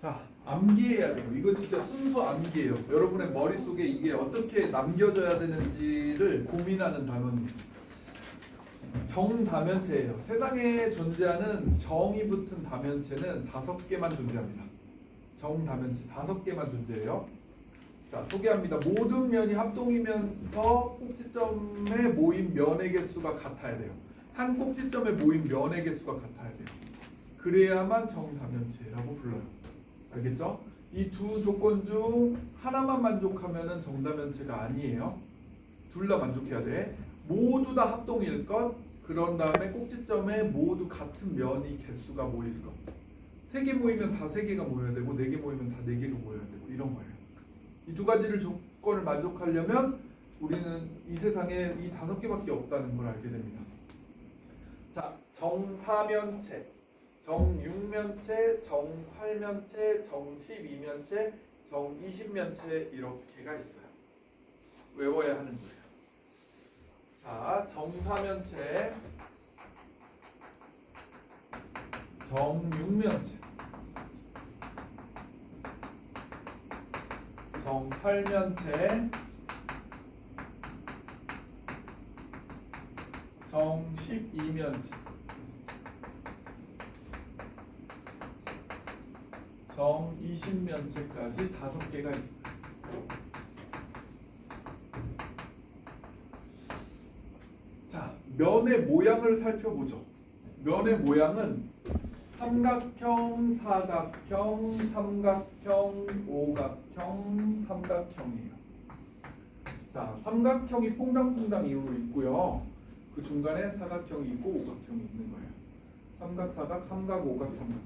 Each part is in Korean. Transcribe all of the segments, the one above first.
자, 암기해야 돼요. 이거 진짜 순수 암기예요. 여러분의 머릿속에 이게 어떻게 남겨져야 되는지를 고민하는 단원이에요. 정다면체예요. 세상에 존재하는 정이 붙은 다면체는 5개만 존재합니다. 정다면체 5개만 존재해요. 자, 소개합니다. 모든 면이 합동이면서 꼭지점에 모인 면의 개수가 같아야 돼요. 한 꼭지점에 모인 면의 개수가 같아야 돼요. 그래야만 정다면체라고 불러요. 알겠죠? 이 두 조건 중 하나만 만족하면 정다면체가 아니에요. 둘 다 만족해야 돼. 모두 다 합동일 것. 그런 다음에 꼭지점에 모두 같은 면이 개수가 모일 것. 3개 모이면 다 3개가 모여야 되고 4개 모이면 다 4개가 모여야 되고 이런 거예요. 이 두 가지를 조건을 만족하려면 우리는 이 세상에 이 5개밖에 없다는 걸 알게 됩니다. 자, 정사면체, 정육면체, 정팔면체, 정십이면체, 정이십면체 이렇게가 있어요. 외워야 하는 거예요. 자, 정사면체, 정육면체, 정팔면체, 정십이면체, 정이십면체까지 5개가 있어요. 자, 면의 모양을 살펴보죠. 면의 모양은 삼각형, 사각형, 삼각형, 오각형, 삼각형이에요. 자, 삼각형이 퐁당퐁당 이루어 있고요. 그 중간에 사각형이 있고 오각형이 있는 거예요. 삼각, 사각, 삼각, 오각, 삼각.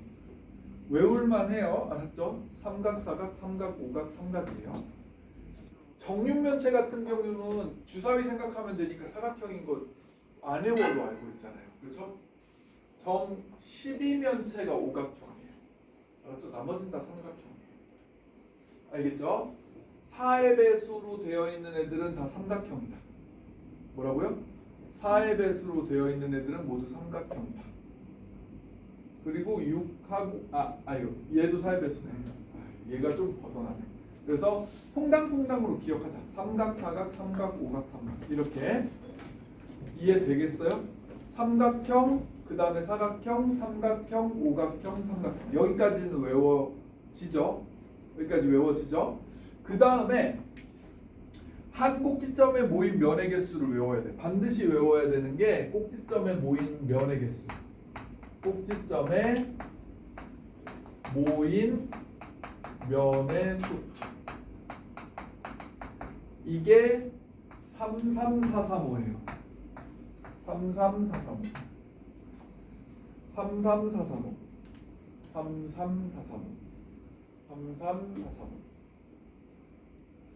외울만 해요. 알았죠? 삼각, 사각, 삼각, 오각, 삼각이에요. 정육면체 같은 경우는 주사위 생각하면 되니까 사각형인 거 안 외워도 알고 있잖아요. 그렇죠? 정 12면체가 오각형이에요. 알았죠? 나머지는 다 삼각형이에요. 알겠죠? 4의 배수로 되어 있는 애들은 다 삼각형이다. 뭐라고요? 4의 배수로 되어 있는 애들은 모두 삼각형이다. 그리고 6하고 얘도 4의 배수네. 얘가 좀 벗어나네. 그래서 퐁당퐁당으로 기억하자. 삼각, 사각, 삼각, 오각, 삼각 이렇게 이해되겠어요? 삼각형, 그 다음에 사각형, 삼각형, 오각형, 삼각형 여기까지는 외워지죠? 여기까지 외워지죠? 그 다음에 한 꼭지점에 모인 면의 개수를 외워야 돼. 반드시 외워야 되는 게 꼭지점에 모인 면의 개수. 꼭지점에 모인 면의 수. 이게 33435예요. 33435. 33435. 3343. 3343.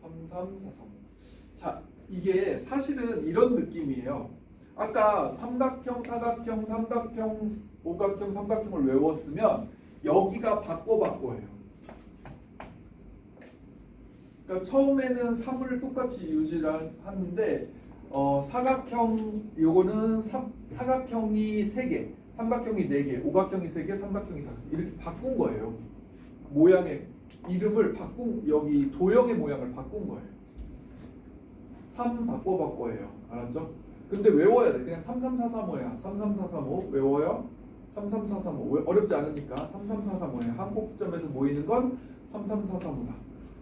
3343. 자, 이게 사실은 이런 느낌이에요. 아까 삼각형, 사각형, 삼각형, 오각형, 삼각형을 외웠으면 여기가 바꿔예요. 그러니까 처음에는 3을 똑같이 유지를 하는데 사각형 요거는 사각형이 3개, 삼각형이 4개, 오각형이 3개, 삼각형이 5개 이렇게 바꾼 거예요. 여기 모양의 이름을 여기 도형의 모양을 바꾼 거예요. 3 바꿔예요. 알았죠? 근데 외워야 돼. 그냥 33435야. 33435 외워요. 33435 어렵지 않으니까 33435예요. 한 꼭지점에서 모이는 건 33435다.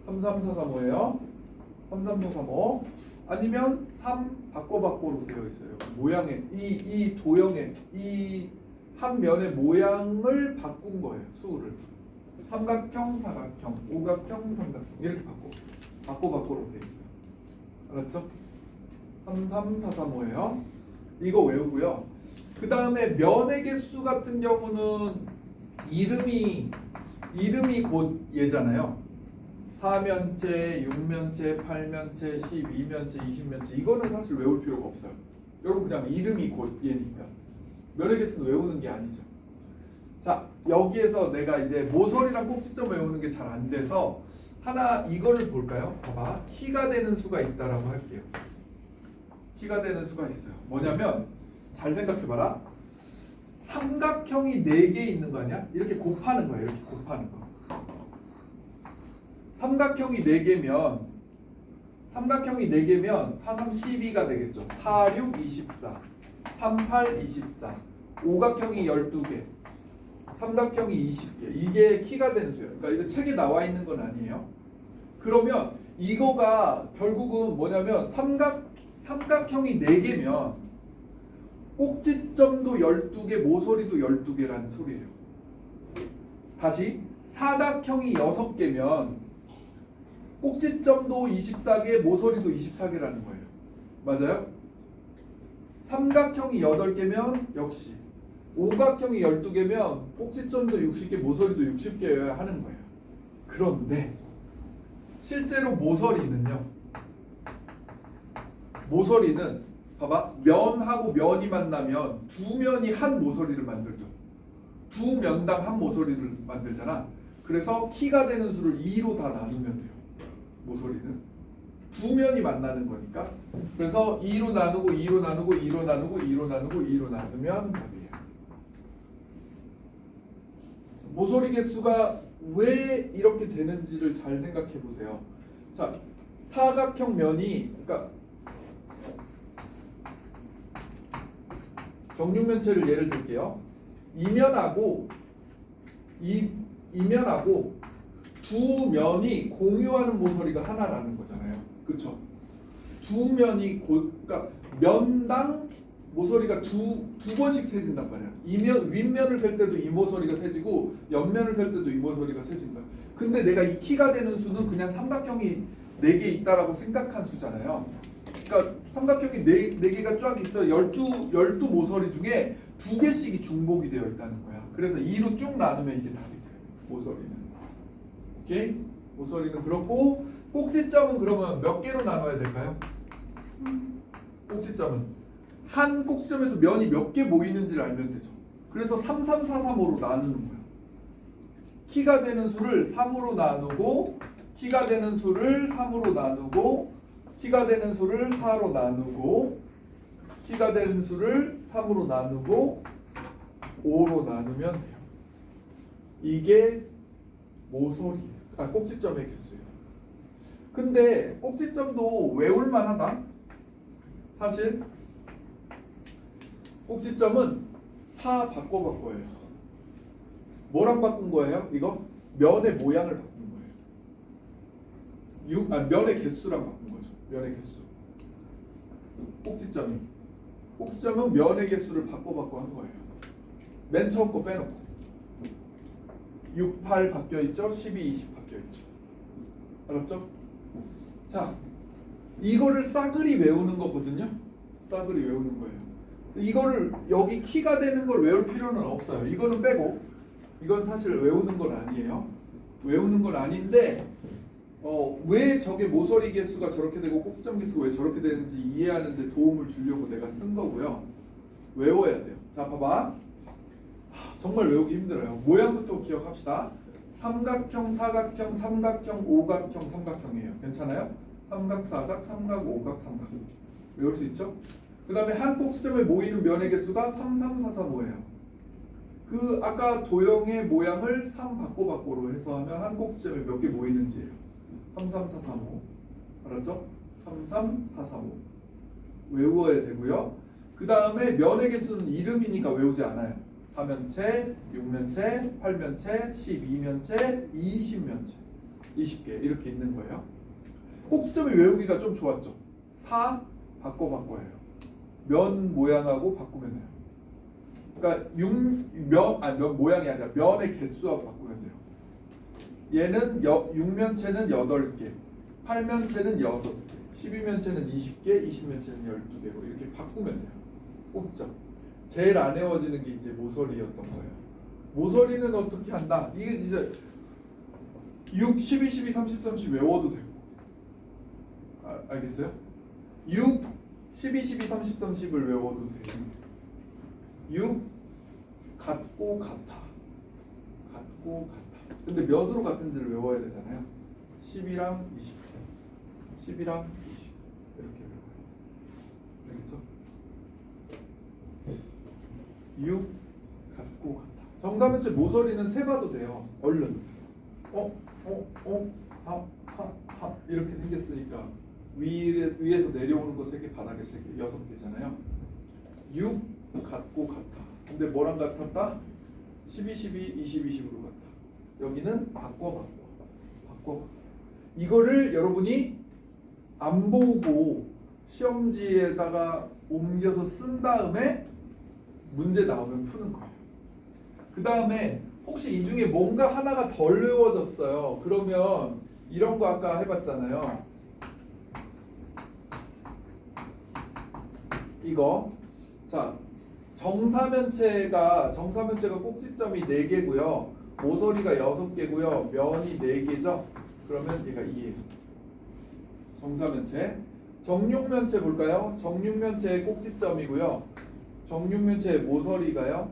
33435예요. 33435 아니면 3 바꿔로 되어 있어요. 모양의 이 도형의 이 한 면의 모양을 바꾼 거예요. 수를 삼각형, 사각형, 오각형, 삼각형 이렇게 바꿔로 되어 있어요. 알았죠? 33435예요. 이거 외우고요. 그 다음에 면의 개수 같은 경우는 이름이 곧 얘잖아요. 4면체, 6면체, 8면체, 12면체, 20면체 이거는 사실 외울 필요가 없어요. 여러분 그냥 이름이 곧 얘니까 면의 개수는 외우는 게 아니죠. 자, 여기에서 내가 이제 모서리랑 꼭지점 외우는 게 잘 안 돼서 하나 이거를 볼까요? 봐봐. 키가 되는 수가 있다라고 할게요. 키가 되는 수가 있어요. 뭐냐면 잘 생각해봐라. 삼각형이 4개 있는 거 아니야? 이렇게 곱하는 거예요. 이렇게 곱하는 거. 삼각형이 4개면 4, 3, 12가 되겠죠. 4, 6, 24 3, 8, 24 오각형이 12개 삼각형이 20개 이게 키가 되는 수예요. 그러니까 이거 책에 나와 있는 건 아니에요. 그러면 이거가 결국은 뭐냐면 삼각형이 4개면 꼭지점도 12개 모서리도 12개라는 소리예요. 다시 사각형이 6개면 꼭지점도 24개 모서리도 24개라는 거예요. 맞아요? 삼각형이 8개면 역시 오각형이 12개면 꼭지점도 60개 모서리도 60개여야 하는 거예요. 그런데 실제로 모서리는 봐봐 면하고 면이 만나면 두 면이 한 모서리를 만들죠. 두 면당 한 모서리를 만들잖아. 그래서 키가 되는 수를 2로 다 나누면 돼요. 모서리는 두 면이 만나는 거니까. 그래서 2로 나누고 2로 나누고 2로 나누고 2로 나누고 2로 나누면 답이에요. 모서리 개수가 왜 이렇게 되는지를 잘 생각해 보세요. 자, 사각형 면이 그러니까 정육면체를 예를 들게요. 이면하고 두 면이 공유하는 모서리가 하나라는 거잖아요. 그렇죠? 두 면이 그러니까 면당 모서리가 두 번씩 세진단 말이야. 윗면을 셀 때도 이 모서리가 세지고 옆면을 셀 때도 이 모서리가 세진 거야. 근데 내가 이 키가 되는 수는 그냥 삼각형이 4개 있다라고 생각한 수잖아요. 그러니까 삼각형이 4개가 쫙 있어요. 12 모서리 중에 2개씩이 중복이 되어 있다는 거야. 그래서 2로 쭉 나누면 이게 답이 돼요. 모서리는. 오케이? 모서리는 그렇고 꼭지점은 그러면 몇 개로 나눠야 될까요? 꼭지점은 한 꼭지점에서 면이 몇 개 모이는지를 알면 되죠. 그래서 3, 3, 4, 3으로 나누는 거야. 키가 되는 수를 3으로 나누고 키가 되는 수를 3으로 나누고 키가 되는 수를 4로 나누고 키가 되는 수를 3으로 나누고 5로 나누면 돼요. 이게 꼭지점의 개수예요. 근데 꼭지점도 외울만 하다. 사실 꼭지점은 4 바꿔예요. 뭐랑 바꾼 거예요? 이거 면의 모양을 바꾼 거예요. 면의 개수랑 바꾼 거죠. 면의 개수. 꼭지점은 면의 개수를 바꿔 한 거예요. 맨 처음 거 빼놓고 6, 8 바뀌어 있죠. 12, 20 바뀌어 있죠. 알았죠? 자, 이거를 싸그리 외우는 거거든요. 싸그리 외우는 거예요. 이거를 여기 키가 되는 걸 외울 필요는 없어요. 이거는 빼고 이건 사실 외우는 건 아니에요. 외우는 건 아닌데 왜 저게 모서리 개수가 저렇게 되고 꼭지점 개수가 왜 저렇게 되는지 이해하는 데 도움을 주려고 내가 쓴 거고요. 외워야 돼요. 자, 봐봐. 정말 외우기 힘들어요. 모양부터 기억합시다. 삼각형, 사각형, 삼각형, 오각형, 삼각형이에요. 괜찮아요? 삼각, 사각, 삼각, 오각, 삼각. 외울 수 있죠? 그 다음에 한 꼭지점에 모이는 면의 개수가 3, 3, 4, 4, 5예요. 그 아까 도형의 모양을 3 바꿔로 해서 하면 한 꼭지점에 몇 개 모이는지예요. 3, 3, 4, 3, 5. 알았죠? 3, 3, 4, 4, 5. 외워야 되고요. 그 다음에 면의 개수는 이름이니까 외우지 않아요. 4면체, 6면체, 8면체, 12면체, 20면체. 20개 이렇게 있는 거예요. 꼭지점이 외우기가 좀 좋았죠. 4 바꿔예요. 면 모양하고 바꾸면 돼요. 그러니까 면 모양이 아니라 면의 개수하고 바꾸면 돼요. 얘는 6면체는 8개, 8면체는 6개, 12면체는 20개, 20면체는 12개로 이렇게 바꾸면 돼요. 꼭지점. 제일 안 외워지는 게 이제 모서리였던 거예요. 모서리는 어떻게 한다? 이게 이제 6, 12, 12, 30, 30 외워도 되고. 알겠어요? 6, 12, 12, 30, 30을 외워도 돼요. 6 같고 같아. 근데 몇으로 같은지를 외워야 되잖아요. 10이랑 20. 10이랑 20. 이렇게 외워요. 알겠죠? 6 같고 같아. 정사면체 모서리는 세봐도 돼요. 얼른. 이렇게 생겼으니까 위에서 내려오는 거 3개, 바닥에 3개, 6개잖아요. 6 같고 같아. 근데 뭐랑 같았다? 12, 12, 20, 20으로 같아. 여기는 바꿔. 이거를 여러분이 안 보고 시험지에다가 옮겨서 쓴 다음에 문제 나오면 푸는 거예요. 그 다음에 혹시 이 중에 뭔가 하나가 덜 외워졌어요. 그러면 이런 거 아까 해봤잖아요. 이거 자 정사면체가 꼭지점이 4개고요. 모서리가 6개고요. 면이 4개죠. 그러면 얘가 2예요. 정사면체. 정육면체 볼까요? 정육면체의 꼭지점이고요. 정육면체의 모서리가요.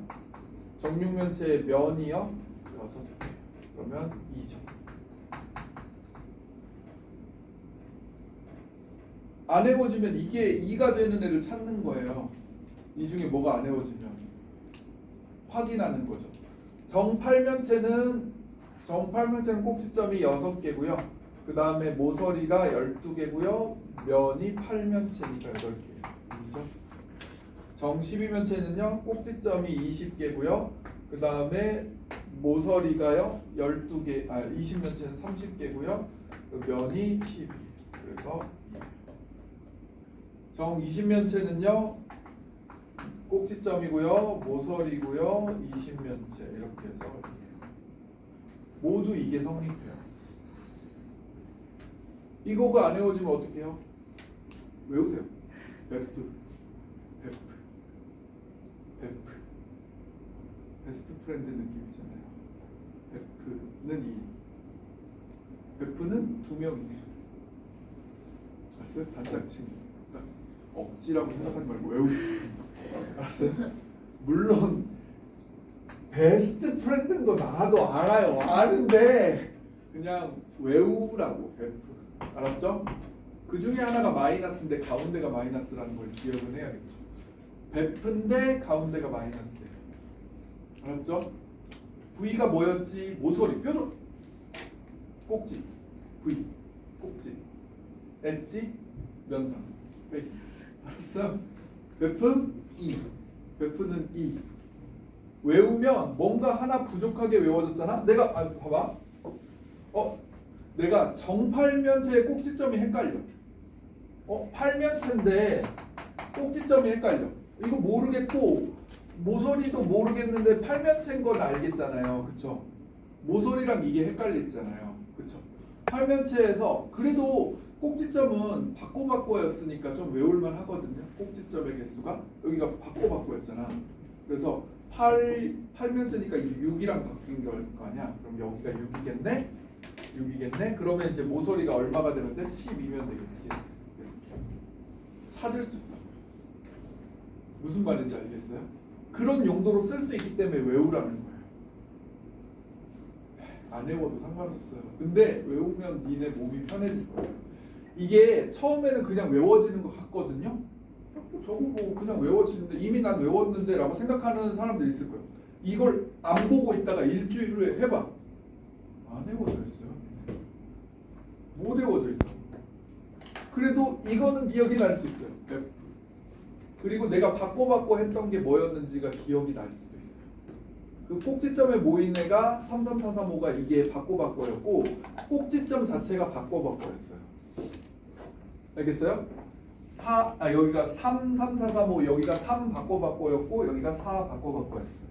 정육면체의 면이요. 6개. 그러면 2죠. 안 외워지면 이게 2가 되는 애를 찾는 거예요. 이 중에 뭐가 안 외워지면 확인하는 거죠. 정팔면체는 꼭지점이 6개고요. 그 다음에 모서리가 12개고요. 면이 팔면체니까 8개예요. 그렇죠? 정12면체는요. 꼭지점이 20개고요. 그 다음에 모서리가요. 20면체는 30개고요. 면이 12. 그래서 정20면체는요. 꼭지점이고요. 모서리고요. 20면체 이렇게 해서 모두 이게 성립해요. 이거가 안 외워지면 어떻게 해요? 외우세요. 베프. 베스트 프렌드 느낌이잖아요. 베프는 2명이에요. 알았어요? 단짝칭. 억지라고 생각하지 말고 외우세요. 알았어요? 물론 베스트 프렌드인 거 나도 알아요. 아는데 그냥 외우라고. 베프. 알았죠? 그 중에 하나가 마이너스인데 가운데가 마이너스라는 걸 기억은 해야겠죠. 베프인데 가운데가 마이너스예요. 알았죠? V가 뭐였지? 모서리, 뾰족, 꼭지, V, 꼭지, 엣지, 면상, 베이스. 알았어? 베프 2. 베프는 2. 외우면 뭔가 하나 부족하게 외워졌잖아. 내가 봐봐. 내가 정팔면체의 꼭지점이 헷갈려. 팔면체인데 꼭지점이 헷갈려. 이거 모르겠고 모서리도 모르겠는데 팔면체인 건 알겠잖아요. 그쵸? 모서리랑 이게 헷갈렸잖아요. 그쵸? 팔면체에서 그래도 꼭지점은 바꿔였으니까 좀 외울만 하거든요. 꼭지점의 개수가 여기가 바꿔였잖아. 그래서 팔면체니까 6이랑 바뀐 거 아니야? 그럼 여기가 6이겠네? 그러면 이제 모서리가 얼마가 되면 돼? 12면 되겠지. 이렇게 찾을 수 있다. 무슨 말인지 알겠어요? 그런 용도로 쓸 수 있기 때문에 외우라는 거예요. 안 외워도 상관없어요. 근데 외우면 니네 몸이 편해질 거예요. 이게 처음에는 그냥 외워지는 것 같거든요. 저거 뭐 그냥 외워지는데 이미 난 외웠는데 라고 생각하는 사람들 있을 거예요. 이걸 안 보고 있다가 일주일 후에 해봐. 안 외워져 있어요. 못 외워져 있다. 그래도 이거는 기억이 날 수 있어요. 그리고 내가 바꿔 했던 게 뭐였는지가 기억이 날 수도 있어요. 그 꼭지점에 모인 애가 33435가 이게 바꿔였고 꼭지점 자체가 바꿔였어요. 알겠어요? 여기가 33435 여기가 3 바꿔였고 여기가 4 바꿔였어요.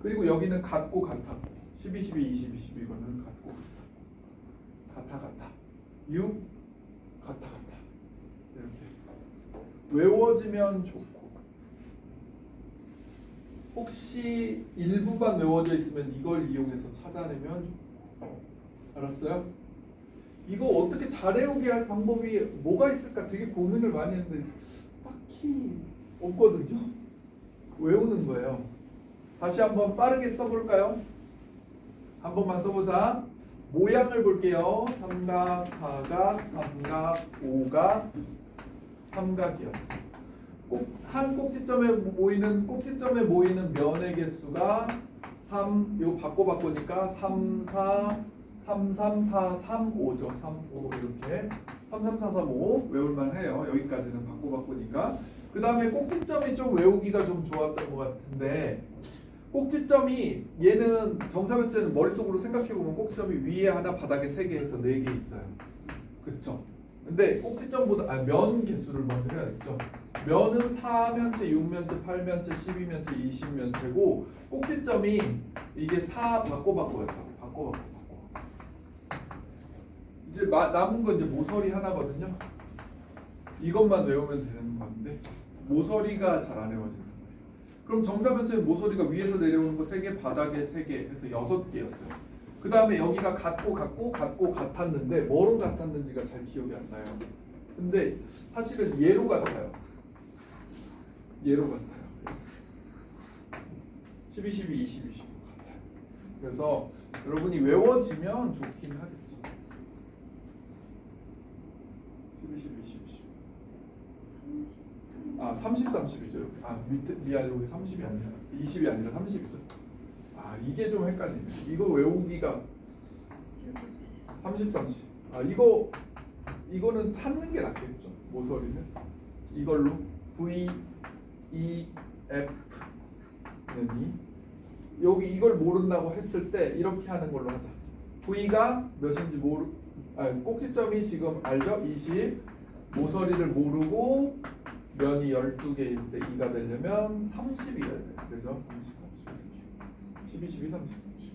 그리고 여기는 같고 같았고 12, 12, 20, 20 이거는 같고 같아 6 같아 이렇게 외워지면 좋고 혹시 일부만 외워져 있으면 이걸 이용해서 찾아내면 좋고 알았어요? 이거 어떻게 잘 외우게 할 방법이 뭐가 있을까 되게 고민을 많이 했는데 딱히 없거든요. 외우는 거예요. 다시 한번 빠르게 써볼까요? 한 번만 써보자. 모양을 볼게요. 삼각, 사각, 삼각, 오각, 삼각이었어. 한 꼭지점에 모이는 면의 개수가 3, 이거 바꾸니까 3, 4, 3, 3, 4, 3, 5죠. 3, 5 이렇게 3, 3, 4, 3, 5 외울만 해요. 여기까지는 바꾸니까. 그 다음에 꼭지점이 좀 외우기가 좀 좋았던 것 같은데 꼭지점이 얘는 정사면체는 머릿속으로 생각해보면 꼭지점이 위에 하나 바닥에 3개 해서 4개 있어요. 그쵸? 근데 꼭지점보다 면 개수를 먼저 해야겠죠. 면은 4면체, 6면체, 8면체, 12면체, 20면체고 꼭지점이 이게 4 바꿔. 이제 남은 건 이제 모서리 하나거든요. 이것만 외우면 되는 건데 모서리가 잘 안 외워지는 거예요. 그럼 정사면체는 모서리가 위에서 내려오는 거 3개, 바닥에 3개 해서 6개였어요. 그 다음에 여기가 같고 같았는데 뭐로 같았는지가 잘 기억이 안 나요. 근데 사실은 얘로 같아요. 12, 12, 20, 25 같아요. 그래서 여러분이 외워지면 좋긴 하겠죠. 12, 12, 20, 25. 30, 30이죠. 미안, 여기 30이 아니라 20이 아니라 30이죠. 이게 좀 헷갈리네. 이거 외우기가 30, 30. 이거는 찾는 게 낫겠죠. 모서리는 이걸로 V, E, F 는 여기 이걸 모른다고 했을 때 이렇게 하는 걸로 하자. V가 몇인지 꼭지점이 지금 알죠? 20. 모서리를 모르고 면이 12개일 때 2가 되려면 30이어야 돼. 그죠? 30, 30 이렇게. 12, 12, 30, 30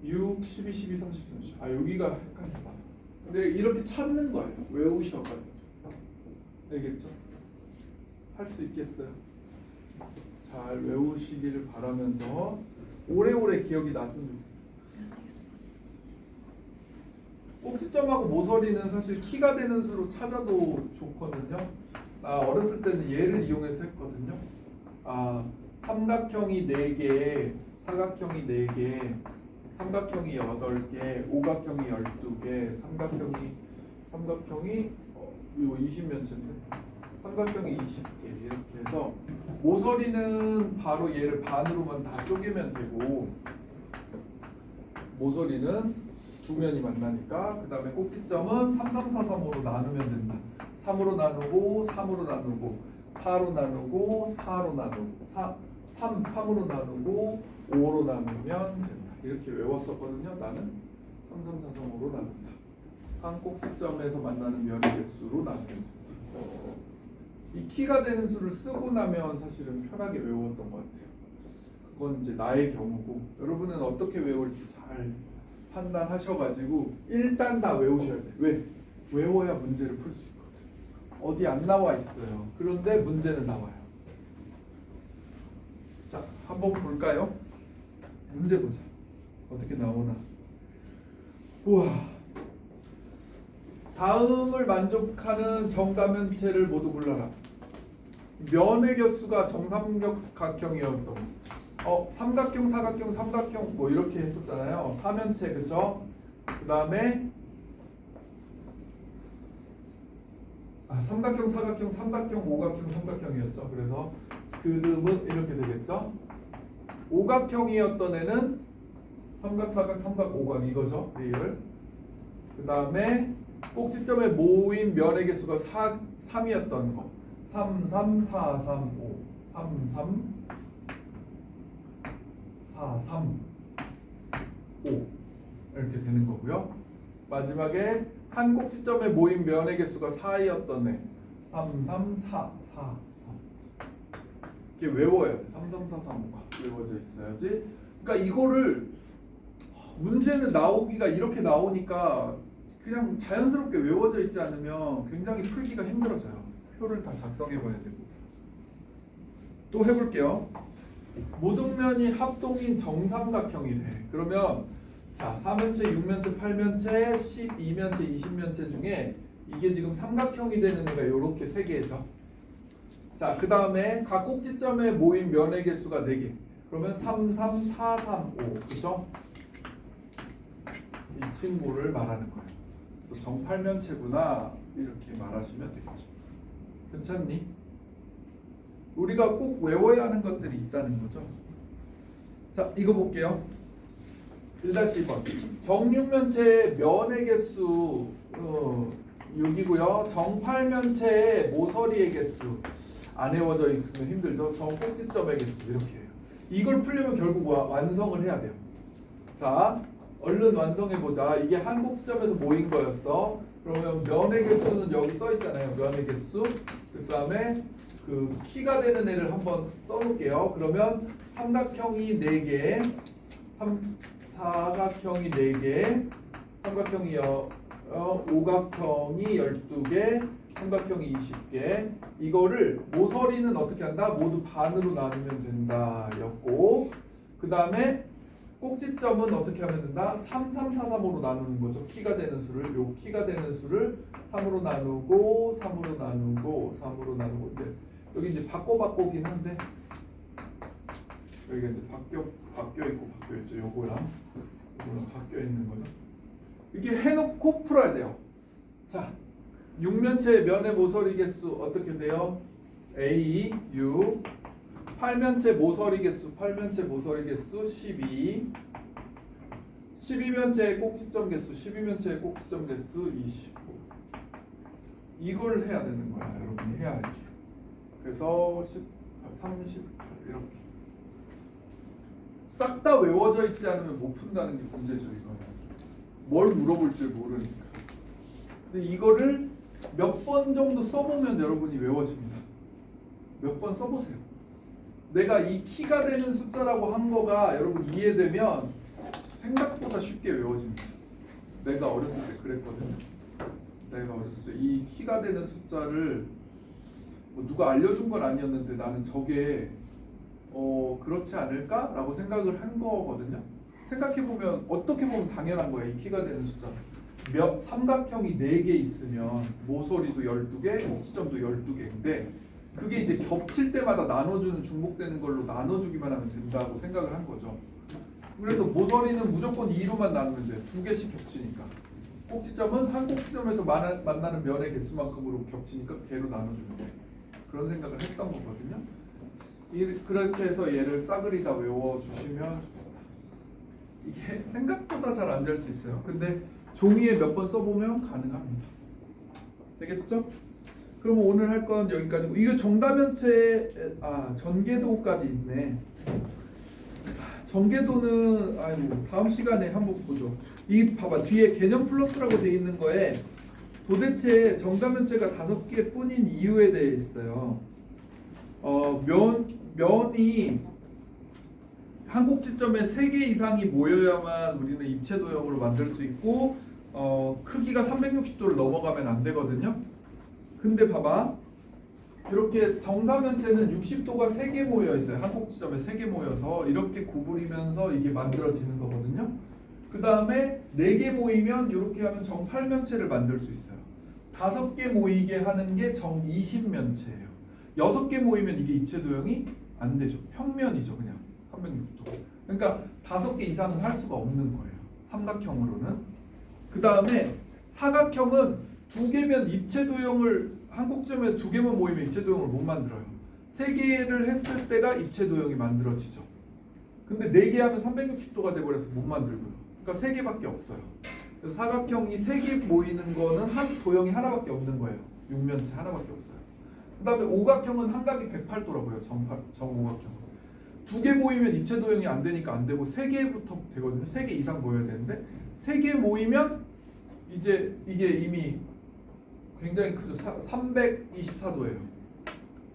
이렇게. 6, 12, 12, 30, 30. 여기가 헷갈린다. 근데 이렇게 찾는 거예요. 외우셔가지고. 알겠죠? 할 수 있겠어요? 잘 외우시기를 바라면서 오래오래 기억이 났으면 좋겠어요. 꼭지점하고 모서리는 사실 키가 되는 수로 찾아도 좋거든요. 어렸을 때는 얘를 이용해서 했거든요. 삼각형이 4개, 사각형이 4개, 삼각형이 8개, 오각형이 12개, 삼각형이 이거 20면체인데 삼각형이 20개 이렇게 해서 모서리는 바로 얘를 반으로만 다 쪼개면 되고 모서리는 두 면이 만나니까 그 다음에 꼭지점은 3, 3, 4, 3으로 나누면 된다. 3으로 나누고 3으로 나누고 4로 나누고 4로 나누고 3으로 나누고 5로 나누면 된다. 이렇게 외웠었거든요. 나는 3, 3, 4, 3으로 나눈다. 한 꼭지점에서 만나는 면의 개수로 나누면 된다. 이 키가 되는 수를 쓰고 나면 사실은 편하게 외웠던 것 같아요. 그건 이제 나의 경우고 여러분은 어떻게 외울지 잘 판단하셔가지고 일단 다 외우셔야 돼요. 왜? 외워야 문제를 풀 수 있거든. 어디 안 나와 있어요. 그런데 문제는 나와요. 자, 한번 볼까요? 문제 보자. 어떻게 나오나. 우와. 다음을 만족하는 정다면체를 모두 불러라. 면의 개수가 정삼각형이었던 삼각형, 사각형, 삼각형 뭐 이렇게 했었잖아요. 사면체 그죠? 그 다음에 삼각형, 사각형, 삼각형, 오각형, 삼각형이었죠. 그래서 그름은 이렇게 되겠죠. 오각형이었던 애는 삼각, 사각, 삼각, 오각 이거죠. 리을. 그 다음에 꼭지점에 모인 면의 개수가 3이었던 거. 3, 3, 4, 3, 5. 3, 3, 4, 3, 5 이렇게 되는 거고요. 마지막에 한 꼭지점에 모인 면의 개수가 4였던 애 3, 3, 4, 4, 3 이렇게 외워야 돼. 3, 3, 4, 3, 5가 외워져 있어야지. 그러니까 이거를 문제는 나오기가 이렇게 나오니까 그냥 자연스럽게 외워져 있지 않으면 굉장히 풀기가 힘들어져요. 표를 다 작성해 봐야 되고. 또 해볼게요. 모든 면이 합동인 정삼각형이래. 그러면 자 4면체, 6면체, 8면체, 12면체, 20면체 중에 이게 지금 삼각형이 되는 애가 이렇게 3개죠. 자, 그 다음에 각 꼭지점에 모인 면의 개수가 4개. 그러면 3, 3, 4, 3, 5. 그죠? 이 친구를 말하는 거예요. 그래서 정팔면체구나 이렇게 말하시면 되겠죠. 괜찮니? 우리가 꼭 외워야 하는 것들이 있다는 거죠. 자, 이거 볼게요. 1-2번. 정육면체의 면의 개수 6이고요. 정팔면체의 모서리의 개수 안 외워져 있으면 힘들죠. 정꼭지점의 개수 이렇게 해요. 이걸 풀려면 결국 완성을 해야 돼요. 자, 얼른 완성해 보자. 이게 한 꼭지점에서 모인 거였어. 그러면 면의 개수는 여기 써 있잖아요. 면의 개수. 그 다음에 그 키가 되는 애를 한번 써놓을게요. 그러면 삼각형이 4개, 사각형이 4개, 삼각형이 오각형이 12개, 삼각형이 20개. 이거를 모서리는 어떻게 한다? 모두 반으로 나누면 된다 였고, 그 다음에 꼭지점은 어떻게 하면 된다? 3, 3, 4, 3으로 나누는 거죠. 키가 되는 수를, 요 키가 되는 수를 3으로 나누고 3으로 나누고 3으로 나누고. 이제 여기 이제 바꿔긴 한데 여기가 이제 바뀌어 있고 바뀌어 있죠. 요거랑 바뀌어 있는 거죠. 이렇게 해놓고 풀어야 돼요. 자, 육면체의 면의 모서리 개수 어떻게 돼요? A, 6. 팔면체 모서리 개수 12. 12면체의 꼭지점 개수 12면체의 꼭지점 개수 25. 이걸 해야 되는 거야. 여러분이 해야 할게. 그래서 18, 38 이렇게 싹 다 외워져 있지 않으면 못 푼다는 게 문제죠. 이거는 뭘 물어볼지 모르니까. 근데 이거를 몇 번 정도 써보면 여러분이 외워집니다. 몇 번 써보세요. 내가 이 키가 되는 숫자라고 한 거가 여러분 이해되면 생각보다 쉽게 외워집니다. 내가 어렸을 때 그랬거든요. 내가 어렸을 때 이 키가 되는 숫자를 뭐 누가 알려준 건 아니었는데 나는 저게 그렇지 않을까라고 생각을 한 거거든요. 생각해보면 어떻게 보면 당연한 거야. 이 키가 되는 숫자. 삼각형이 4개 있으면 모서리도 12개, 꼭지점도 12개인데 그게 이제 겹칠 때마다 나눠주는 중복되는 걸로 나눠주기만 하면 된다고 생각을 한 거죠. 그래서 모서리는 무조건 2로만 나누면 돼. 2개씩 겹치니까. 꼭지점은 한 꼭지점에서 만나는 면의 개수만큼으로 겹치니까 걔로 나눠주면 돼. 그런 생각을 했던 거거든요. 그렇게 해서 얘를 싸그리 다 외워주시면 좋겠다. 이게 생각보다 잘 안 될 수 있어요. 근데 종이에 몇 번 써보면 가능합니다. 되겠죠? 그럼 오늘 할 건 여기까지고, 이거 정다면체 전개도까지 있네. 전개도는 다음 시간에 한번 보죠. 이 봐봐, 뒤에 개념 플러스라고 돼 있는 거에 도대체 정다면체가 5개 뿐인 이유에 대해 있어요. 면이 한 꼭지점에 3개 이상이 모여야만 우리는 입체 도형으로 만들 수 있고 크기가 360도를 넘어가면 안 되거든요. 근데 봐봐, 이렇게 정사면체는 60도가 3개 모여 있어요. 한 꼭지점에 3개 모여서 이렇게 구부리면서 이게 만들어지는 거거든요. 그 다음에 4개 모이면 이렇게 하면 정팔면체를 만들 수 있어요. 5개 모이게 하는 게 정20면체예요. 6개 모이면 이게 입체 도형이 안 되죠. 평면이죠, 그냥 360도. 그러니까 5개 이상은 할 수가 없는 거예요. 삼각형으로는. 그 다음에 사각형은 2개면 입체 도형을 한 꼭지점에 2개만 모이면 입체 도형을 못 만들어요. 3개를 했을 때가 입체 도형이 만들어지죠. 근데 4개 하면 360도가 돼버려서 못 만들고요. 그러니까 3개밖에 없어요. 그래서 사각형이 3개 모이는 거는 한 도형이 하나밖에 없는 거예요. 육면체 하나밖에 없어요. 그 다음에 오각형은 한각이 108도라고요. 정오각형은. 2개 모이면 입체 도형이 안 되니까 안 되고 3개부터 되거든요. 3개 이상 모여야 되는데 3개 모이면 이제 이게 이미 굉장히 크죠. 324도예요.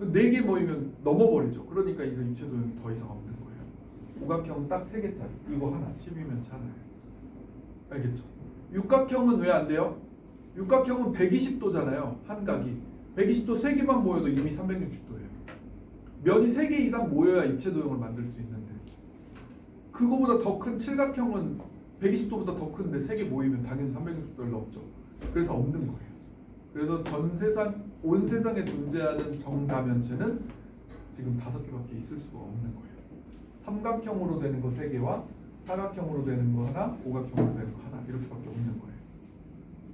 4개 모이면 넘어버리죠. 그러니까 이거 입체 도형이 더 이상 없는 거예요. 오각형은 딱 3개짜리. 이거 하나, 12면체 하나예요. 알겠죠? 육각형은 왜 안 돼요? 육각형은 120도잖아요. 한각이. 120도 3개만 모여도 이미 360도예요. 면이 3개 이상 모여야 입체 도형을 만들 수 있는데 그거보다 더 큰 칠각형은 120도보다 더 큰데 3개 모이면 당연히 360도를 넘죠. 그래서 없는 거예요. 그래서 온 세상에 존재하는 정다면체는 지금 5개밖에 있을 수가 없는 거예요. 삼각형으로 되는 거 3개와 사각형으로 되는 거 하나, 오각형으로 되는 거 하나 이렇게밖에 없는 거예요.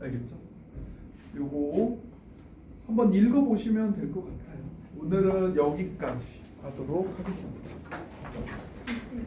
알겠죠? 요거 한번 읽어보시면 될 것 같아요. 오늘은 여기까지 하도록 하겠습니다.